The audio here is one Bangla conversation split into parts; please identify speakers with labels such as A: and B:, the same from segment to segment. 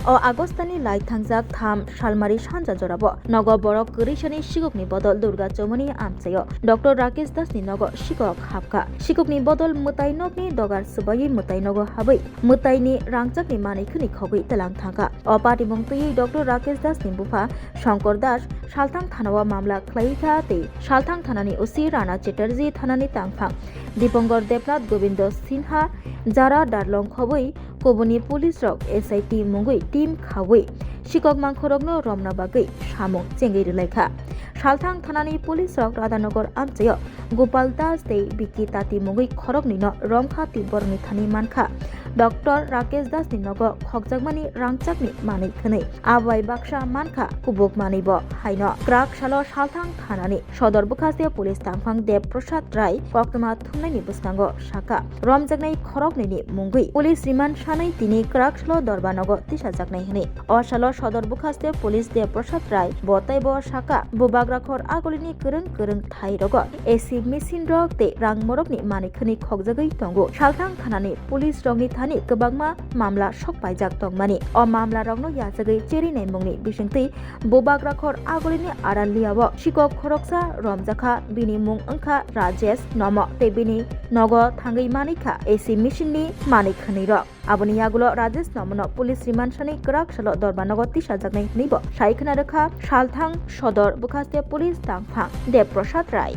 A: Agostani lai thangjak tham Shalmari Sanja Jorabo Nogo Borok Kurishani Shikokni Bodol Durga Chomoni Amchayo Dr. Rakesh Das ni Nogo Shikok Hapka Shikokni Bodol Mutainokni Dogar Subayi Mutainogo Habai Mutaini Rangchakni Manikuni Khogui Telang Thanga Opati Mongtui Dr. Rakesh Das ni Bufa Shankar Das Shalthang Thanawa Mamla Klaitha Te Shalthang Thanani Usi Rana Chatterjee Thanani Tangphang Dipongor Depnath Gobindo Sinha Jara Darlong Khobui Koboni Police Rock SIT Mungui Team Khawui Shikok Mangkhorokno Romna Bagai Samung Chengei Relaikha Shalthang Thanani Police Rock Radhanogor Amchayo Gopal Das Tei Biki Tati Mungui Khorokni no Romkha Tiborni Thani Mankha Dr. Rakesh Das ni Nogo Khokjakmani Rangchakni Mani Khonei Abai Baksha Mankha Kubok Manibo Haino Krak Shalo Shalthang Thanani Sodor Bukhaste Police Tangphang Dev Prasad Rai Koktoma Thumnaini Buskango Shaka Romjaknai Khorokni Mungui Police Remand Shanai Tini Krak Shalo Dorbanogo Tishajaknai Hini Oshalo Sodor Bukhaste Police Dev Prasad Rai Botaibo Shaka Bubagrakhor Agolini Kurung Thairogo AC Machine Rok Te Rangmorokni Mani Khoni Khokjagai Tongo Shalthang Thanani Police Rongni Thani Kebangma Mamla Shok Paijak Tongmani O Mamla Rongno Yajagai Cheri Naimungni Bisingti Bubagrakhor Agolini Araliabo Shikok Khoroksa Romjakha Bini Mung Angkha Rajesh Nomo Te Bini Nogo Thangai Manikha AC Machine ni Mani Khoni Rok Aboni Yagulo Rajesh Nomono Police Remand Shani Krak Shalo Dorbanogo Tishajaknai Nibo Shaikhana Rekha Shalthang Sodor Bukhaste Police Tangphang Dev Prasad Rai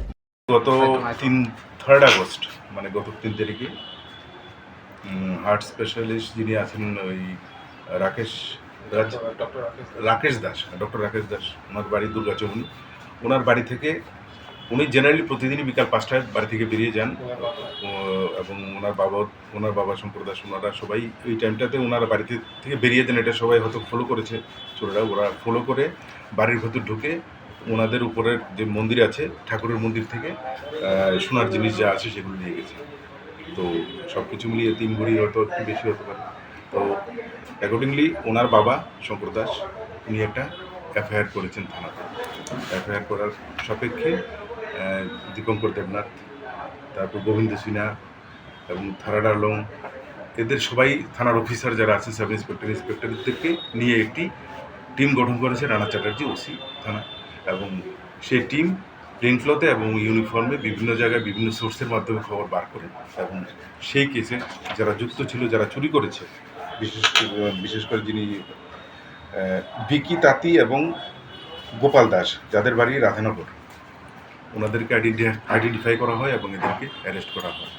B: গত 3 আগস্ট মানে গত 3 তারিখে হার্ট স্পেশালিস্ট যিনি আছেন ওই রাকেশ দাস ডক্টর রাকেশ দাস ওনার বাড়ি দুর্গাচৌমনি ওনার বাড়ি থেকে উনি জেনারেলি প্রতিদিনই বিকাল 5টায় বাড়ি থেকে বেরিয়ে যান এবং ওনার বাবা শঙ্কর দাস ওনারা সবাই এই টাইমটাতে ওনার বাড়ি থেকে বেরিয়ে যান এটা সবাই হয়তো ফলো করেছে চোরেরা ওরা ফলো করে বাড়ির ভেতর ঢুকে ওনাদের উপরের যে মন্দির আছে ঠাকুরের মন্দির থেকে সোনার জিনিস যা আছে সেগুলো নিয়ে গেছে তো সব কিছু মিলিয়ে 3 ভরি হয়তো একটু বেশি হতে পারে তো অ্যাকর্ডিংলি ওনার বাবা শঙ্কর দাস উনি একটা এফআইআর করেছেন থানাতে এফআইআর করার সাপেক্ষে দীপঙ্কর দেবনাথ তারপর গোবিন্দ সিনহা এবং থারা ডারলং এদের সবাই থানার অফিসার যারা আছে সাব ইন্সপেক্টরদেরকে নিয়ে একটি টিম গঠন করেছে রানা চ্যাটার্জি ওসি থানা এবং সেই টিম প্লেন ফ্লোতে এবং ইউনিফর্মে বিভিন্ন জায়গায় বিভিন্ন সোর্সের মাধ্যমে খবর বার করে এবং সেই কেসে যারা যুক্ত ছিল যারা চুরি করেছে বিশেষ করে যিনি বিকি তাঁতি এবং গোপাল দাস যাদের বাড়ি রাধানগর ওনাদেরকে আইডেন্টিফাই করা হয় এবং এদেরকে অ্যারেস্ট করা হয়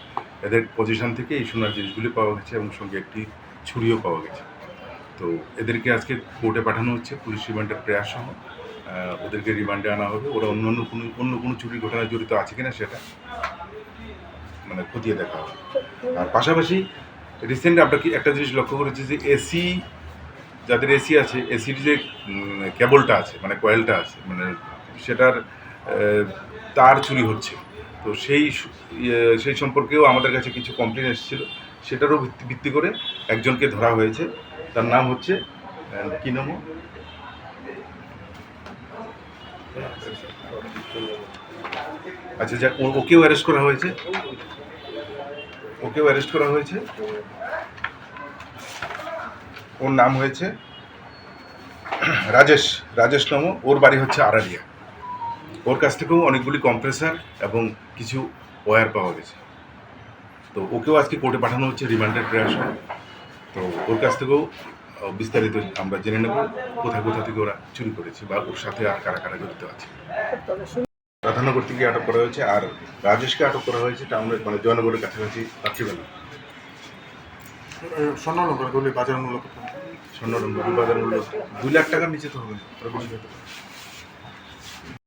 B: এদের পজিশন থেকে এই সোনার জিনিসগুলি পাওয়া গেছে এবং সঙ্গে একটি ছুরিও পাওয়া গেছে তো এদেরকে আজকে কোর্টে পাঠানো হচ্ছে পুলিশ রিমান্ডের প্রয়াস সহ ওদেরকে রিমান্ডে আনা হবে ওরা অন্য কোনো চুরির ঘটনায় জড়িত আছে কিনা সেটা মানে খতিয়ে দেখা হবে আর পাশাপাশি রিসেন্ট আমরা কি একটা জিনিস লক্ষ্য করেছি যে এসি যাদের এসি আছে এসির যে কেবলটা আছে মানে কয়েলটা আছে মানে সেটার তার চুরি হচ্ছে তো সেই সম্পর্কেও আমাদের কাছে কিছু কমপ্লেন এসেছিল সেটারও ভিত্তি করে একজনকে ধরা হয়েছে তার নাম হচ্ছে কি নাম আচ্ছা যা ওকেও অ্যারেস্ট করা হয়েছে ওর নাম হয়েছে রাজেশ নাম ওর বাড়ি হচ্ছে আরারিয়া ওর কাছ থেকেও অনেকগুলি কম্প্রেসার এবং কিছু ওয়্যার পাওয়া গেছে তো ওকেও আজকে কোর্টে পাঠানো হচ্ছে রিমান্ডের প্রয়াস তো ওর কাছ থেকেও বিস্তারিত আমরা জেনে নেব কোথা থেকে ওরা চুরি করেছে বা ওর সাথে আর কারা জড়িত আছে রাধানগর থেকে আটক করা হয়েছে আর রাজেশকে আটক করা হয়েছে টাউনের মানে জয়নগরের কাছাকাছি রাত্রিবেলা স্বর্ণনগর বাজার মূল্য 2 লাখ টাকার নিচে তো হবে